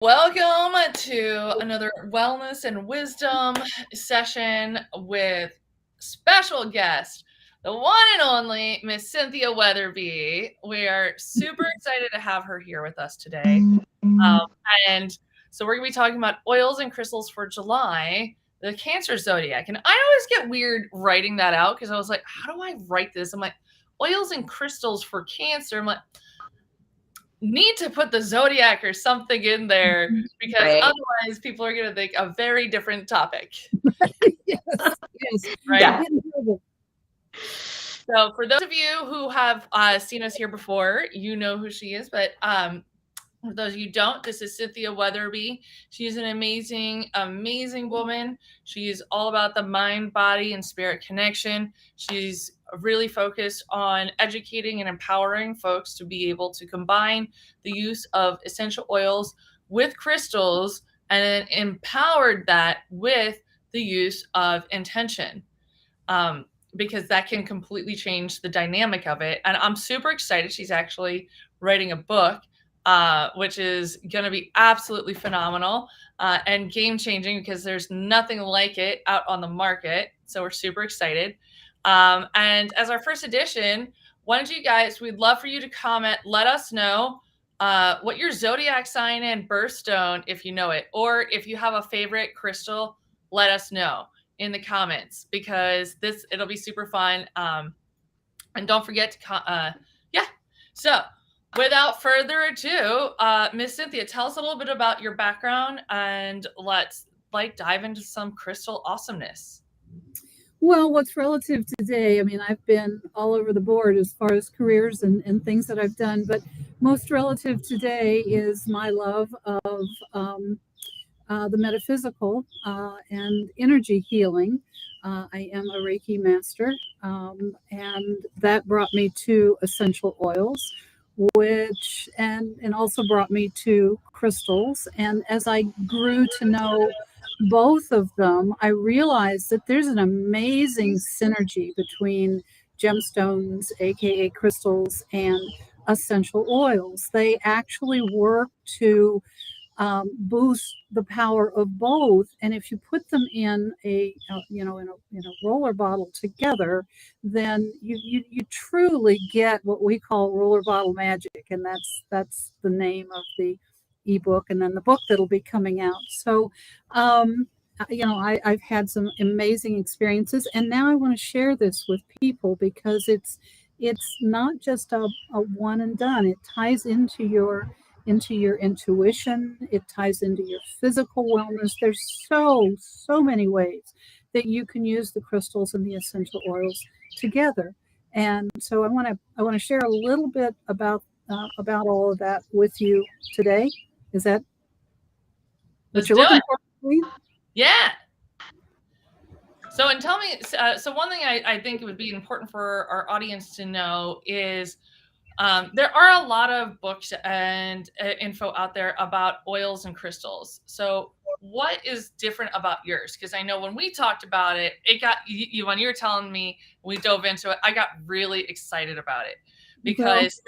Welcome to another wellness and wisdom session with special guest, the one and only Miss Cynthia Weatherbie. We are super excited to have her here with us today. And so we're going to be talking about oils and crystals for July, the Cancer Zodiac. And I always get weird writing that out because I was like, how do I write this? I'm like, oils and crystals for Cancer. I'm like, need to put the zodiac or something in there because otherwise people are going to think a very different topic. Yes. Right? Yeah. So for those of you who have seen us here before, you know who she is, but for those of you who don't, this is Cynthia Weatherbie. She's an amazing, amazing woman. She's all about the mind, body, and spirit connection. She's really focused on educating and empowering folks to be able to combine the use of essential oils with crystals and then empowered that with the use of intention. Because that can completely change the dynamic of it. And I'm super excited. She's actually writing a book, which is going to be absolutely phenomenal and game-changing because there's nothing like it out on the market. So we're super excited. And as our first edition, why don't you guys, we'd love for you to comment, let us know what your zodiac sign and birthstone, if you know it, or if you have a favorite crystal, let us know in the comments because it'll be super fun. And don't forget to, So without further ado, Miss Cynthia, tell us a little bit about your background and let's dive into some crystal awesomeness. Well, what's relative today? I mean, I've been all over the board as far as careers and things that I've done, but most relative today is my love of the metaphysical and energy healing. I am a Reiki master, and that brought me to essential oils, which and also brought me to crystals. And as I grew to know both of them, I realized that there's an amazing synergy between gemstones, aka crystals, and essential oils. They actually work to boost the power of both. And if you put them in a in a roller bottle together, then you truly get what we call roller bottle magic, and that's the name of the ebook, and then the book that'll be coming out. So. I've had some amazing experiences, and now I want to share this with people because it's not just a one and done. It ties into your intuition. It ties into your physical wellness. There's so many ways that you can use the crystals and the essential oils together. And so I want to share a little bit about all of that with you today. Is that Let's do it. Yeah. So, and tell me, so one thing I think it would be important for our audience to know is there are a lot of books and info out there about oils and crystals. So what is different about yours? Because I know when we talked about it, it got you when you were telling me, we dove into it, I got really excited about it because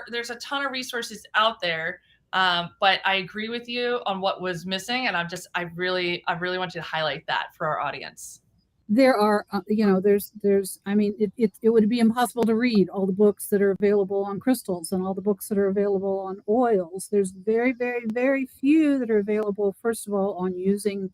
there's a ton of resources out there. But I agree with you on what was missing. And I really want you to highlight that for our audience. There are I mean, it would be impossible to read all the books that are available on crystals and all the books that are available on oils. There's very, very, very few that are available, first of all, on using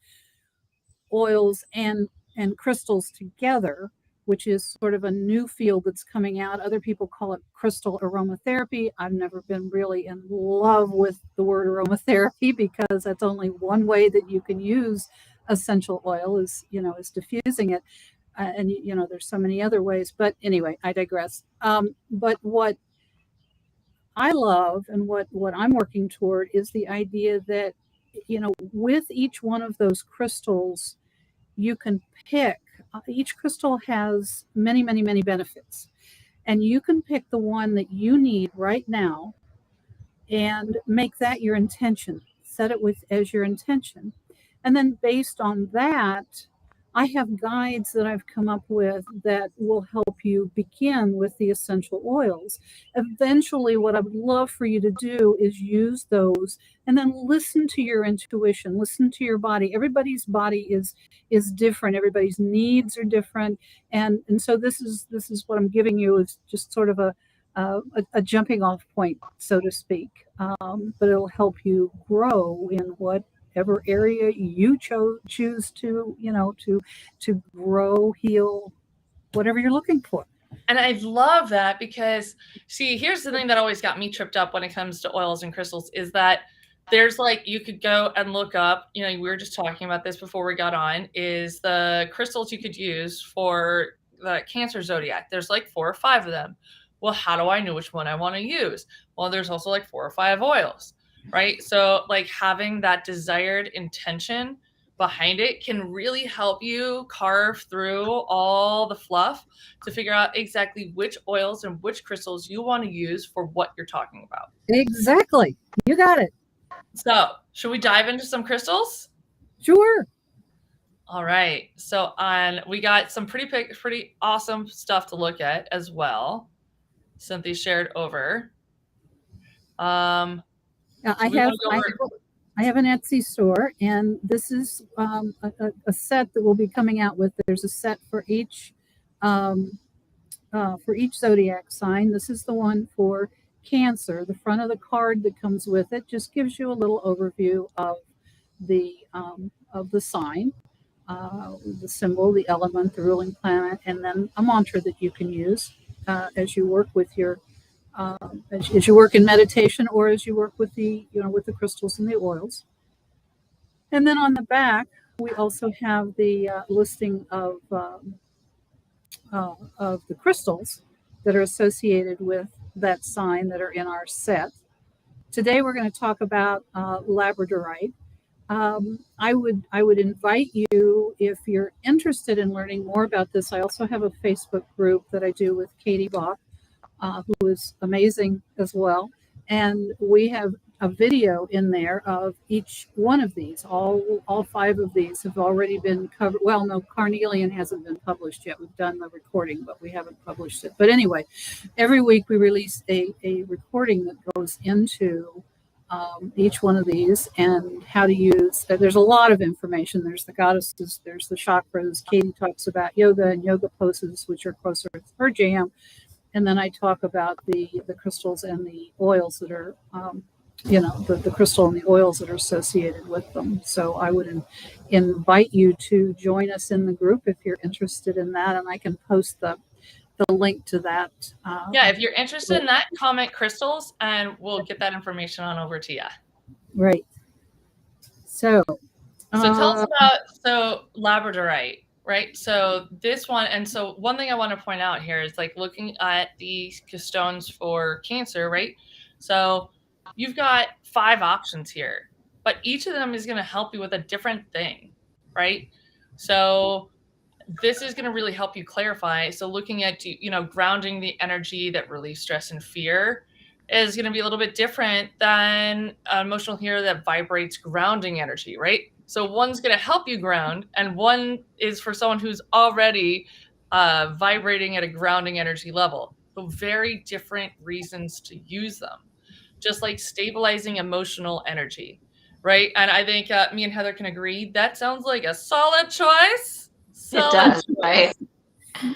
oils and crystals together, which is sort of a new field that's coming out. Other people call it crystal aromatherapy. I've never been really in love with the word aromatherapy because that's only one way that you can use essential oil is diffusing it. And there's so many other ways, but anyway, I digress. But what I love and what I'm working toward is the idea that, with each one of those crystals, you can pick, each crystal has many, many, many benefits. And you can pick the one that you need right now and make that your intention, set it as your intention. And then based on that, I have guides that I've come up with that will help you begin with the essential oils. Eventually, what I would love for you to do is use those and then listen to your intuition, listen to your body. Everybody's body is different. Everybody's needs are different, and so this is what I'm giving you is just sort of a jumping off point, so to speak. But it'll help you grow in whatever area you choose to, to grow, heal, whatever you're looking for. And I love that because, see, here's the thing that always got me tripped up when it comes to oils and crystals is that there's like, you could go and look up, we were just talking about this before we got on, is the crystals you could use for the Cancer Zodiac. There's like 4 or 5 of them. Well, how do I know which one I want to use? Well, there's also like 4 or 5 oils, right? So like having that desired intention behind it can really help you carve through all the fluff to figure out exactly which oils and which crystals you want to use for what you're talking about. Exactly. You got it. So, should we dive into some crystals? Sure. All right. So, we got some pretty awesome stuff to look at as well. Cynthia shared over. I have an Etsy store, and this is a set that will be coming out with. There's a set for each zodiac sign. This is the one for Cancer. The front of the card that comes with it just gives you a little overview of the sign, the symbol, the element, the ruling planet, and then a mantra that you can use as you work with your as you work in meditation or as you work with the crystals and the oils. And then on the back, we also have the listing of the crystals that are associated with that sign that are in our set. Today, we're going to talk about labradorite. I would invite you, if you're interested in learning more about this. I also have a Facebook group that I do with Katie Bach, who is amazing as well. And we have a video in there of each one of these. All 5 of these have already been covered. Well, no, Carnelian hasn't been published yet. We've done the recording, but we haven't published it. But anyway, every week we release a recording that goes into each one of these and how to use. There's a lot of information. There's the goddesses, there's the chakras. Katie talks about yoga and yoga poses, which are closer to her jam. And then I talk about the crystals and the oils that are, the crystal and the oils that are associated with them. So I would invite you to join us in the group if you're interested in that. And I can post the link to that. Yeah, if you're interested in that, comment crystals and we'll get that information on over to you. Right. So tell us about labradorite. Right. So this one. And so one thing I want to point out here is like looking at the stones for Cancer. Right. So you've got 5 options here, but each of them is going to help you with a different thing. Right. So this is going to really help you clarify. So looking at, grounding the energy that relieves stress and fear is going to be a little bit different than emotional healer that vibrates grounding energy. Right. So one's going to help you ground, and one is for someone who's already vibrating at a grounding energy level. So very different reasons to use them, just like stabilizing emotional energy, right? And I think me and Heather can agree that sounds like a solid choice. It does, right?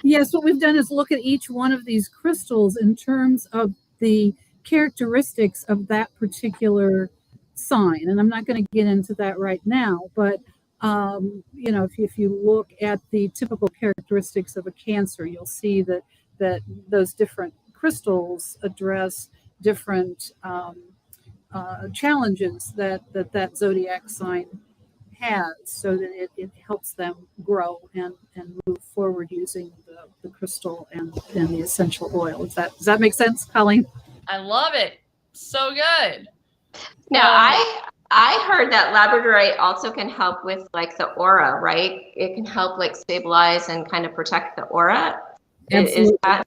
Yes, what we've done is look at each one of these crystals in terms of the characteristics of that particular sign, and I'm not going to get into that right now, but if you look at the typical characteristics of a Cancer, you'll see that those different crystals address different challenges that zodiac sign has, so that it helps them grow and move forward using the crystal and the essential oil. Does that make sense, Colleen? I love it. So good. Now, I heard that labradorite also can help with like the aura, right? It can help like stabilize and kind of protect the aura. Is that?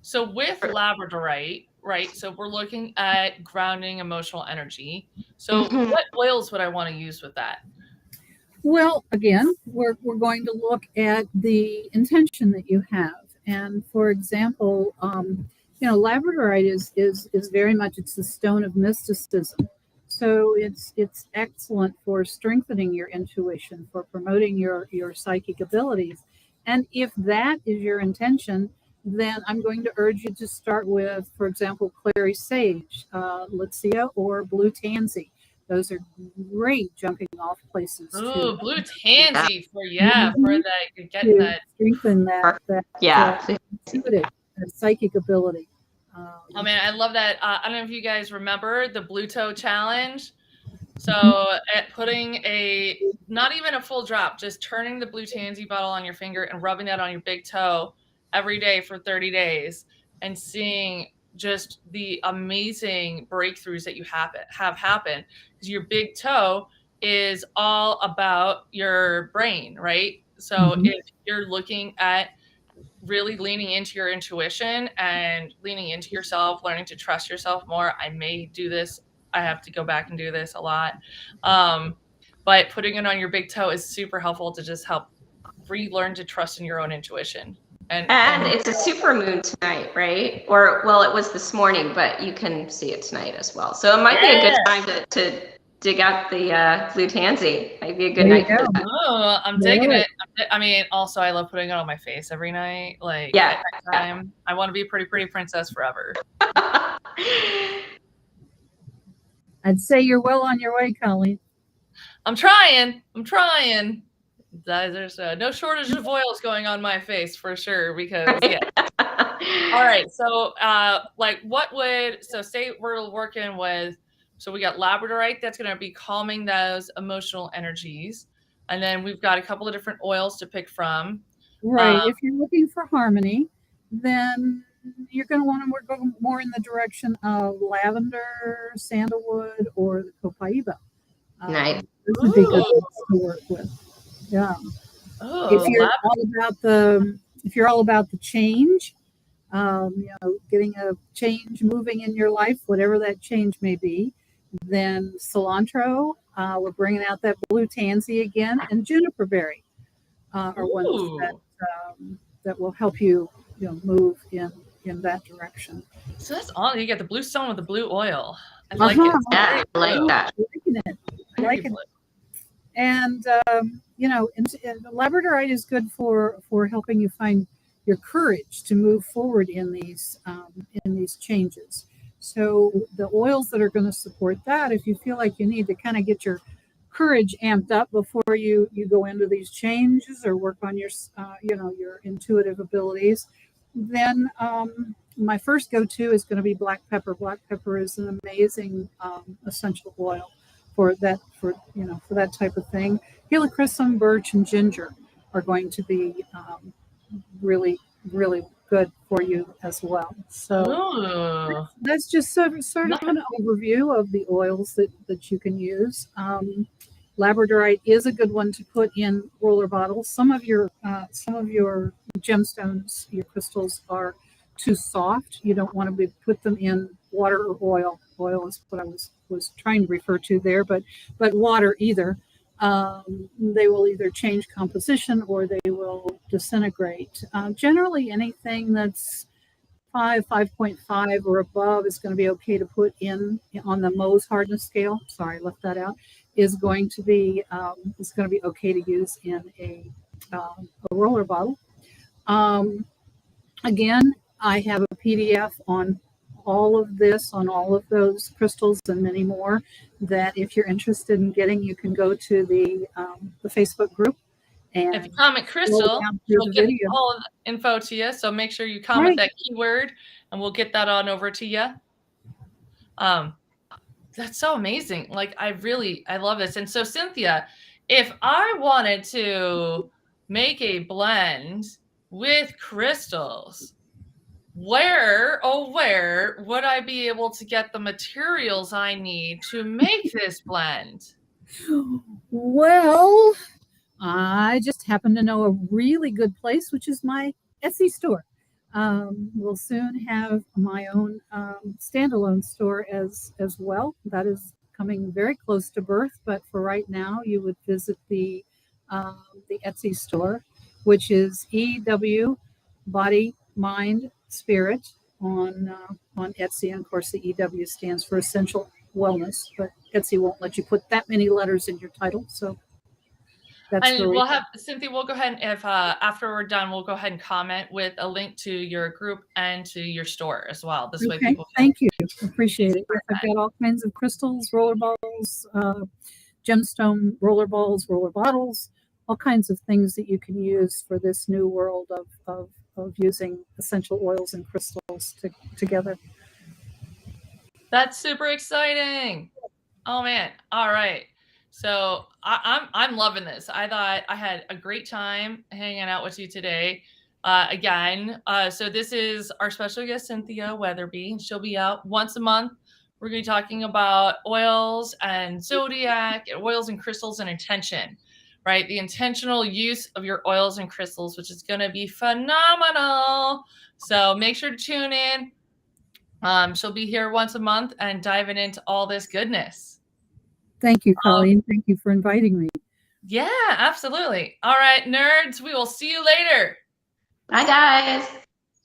So with labradorite, right? So we're looking at grounding emotional energy. So what oils would I want to use with that? Well, again, we're going to look at the intention that you have. And for example, Labradorite is very much, it's the stone of mysticism. So it's excellent for strengthening your intuition, for promoting your psychic abilities. And if that is your intention, then I'm going to urge you to start with, for example, clary sage, Litsea, or blue tansy. Those are great jumping off places Ooh, to blue tansy for Mhm. that you're getting to that. strengthen that Yeah. intuitive, psychic ability. Oh man, I love that. I don't know if you guys remember the blue toe challenge. Mhm. So putting a not even a full drop, just turning the blue tansy bottle on your finger and rubbing that on your big toe every day for 30 days and seeing just the amazing breakthroughs that you have happen, because your big toe is all about your brain, right? So Mhm. if you're looking at really leaning into your intuition and leaning into yourself, learning to trust yourself more. I may do this. I have to go back and do this a lot. But putting it on your big toe is super helpful to just help relearn to trust in your own intuition. And And it's a super moon tonight, right? Or, well, it was this morning, but you can see it tonight as well. So it might be a good yeah. time to dig out the blue tansy. Might be a good There you night for go. that. Oh, I'm digging Really? it. I mean, also I love putting it on my face every night. Like at Yeah. nighttime, I want to be a pretty princess forever. I'd say you're well on your way, Colleen. I'm trying. I'm trying. There's no shortage of oils going on my face for sure. Because yeah. All right. So, say we're working with, so we got labradorite that's going to be calming those emotional energies, and then we've got a couple of different oils to pick from. Right. If you're looking for harmony, then you're going to want to go more in the direction of lavender, sandalwood, or the copaiba. Nice. Those would be good Ooh, ones to work with. Yeah. If oh, you're all about the change, getting a change moving in your life, whatever that change may be, then cilantro. We're bringing out that blue tansy again, and juniper berry are ones ooh. that will help you, move in that direction. So that's all. You got the blue stone with the blue oil. I Uh like it. huh. It's Yeah, very I like blue. that. Liking it. Very Liking blue. it. And labradorite is good for helping you find your courage to move forward in these changes. So the oils that are going to support that, if you feel like you need to kind of get your courage amped up before you go into these changes or work on your intuitive abilities, then my first go-to is going to be black pepper. Black pepper is an amazing essential oil for that type of thing. Helichrysum, birch, and ginger are going to be really really good for you as well. So Ooh. that's just sort of an overview of the oils that you can use. Labradorite is a good one to put in roller bottles. Some of your gemstones, your crystals, are too soft. You don't want to put them in water or oil. Oil is what I was trying to refer to there, but water either. They will either change composition or they will disintegrate. Generally, anything that's 5.5 or above is going to be okay to put in on the Mohs hardness scale. Sorry, I left that out. Is going to be okay to use in a roller bottle. Um, Again, I have a PDF on all of this, on all of those crystals and many more. That if you're interested in getting, you can go to the Facebook group If you and comment scroll Crystal, down through she'll the get video. all of the info to you. So make sure you comment Right. that keyword and we'll get that on over to you. Um, that's so amazing. Like I love this. And so Cynthia, if I wanted to make a blend with crystals, where would I be able to get the materials I need to make this blend? Well, I just happen to know a really good place, which is my Etsy store. We'll soon have my own standalone store as well. That is coming very close to birth, but for right now, you would visit the the Etsy store, which is EW Body, Mind, Spirit on Etsy. And of course, the EW stands for Essential Wellness, but Etsy won't let you put that many letters in your title. So that's And where we'll have Cynthia. We'll go ahead and if after we're done, we'll go ahead and comment with a link to your group and to your store as well. This way, people can. Thank you. Appreciate it. Yes, I've got all kinds of crystals, roller balls, gemstone roller balls, roller bottles, all kinds of things that you can use for this new world of using essential oils and crystals together. That's super exciting. Oh man. All right. So I'm loving this. I thought I had a great time hanging out with you today. Again, so this is our special guest, Cynthia Weatherbie. She'll be out once a month. We're going to be talking about oils and zodiac, oils and crystals and intention, right? The intentional use of your oils and crystals, which is going to be phenomenal. So make sure to tune in. She'll be here once a month and diving into all this goodness. Thank you, Colleen. Thank you for inviting me. Yeah, absolutely. All right, nerds, we will see you later. Bye, guys.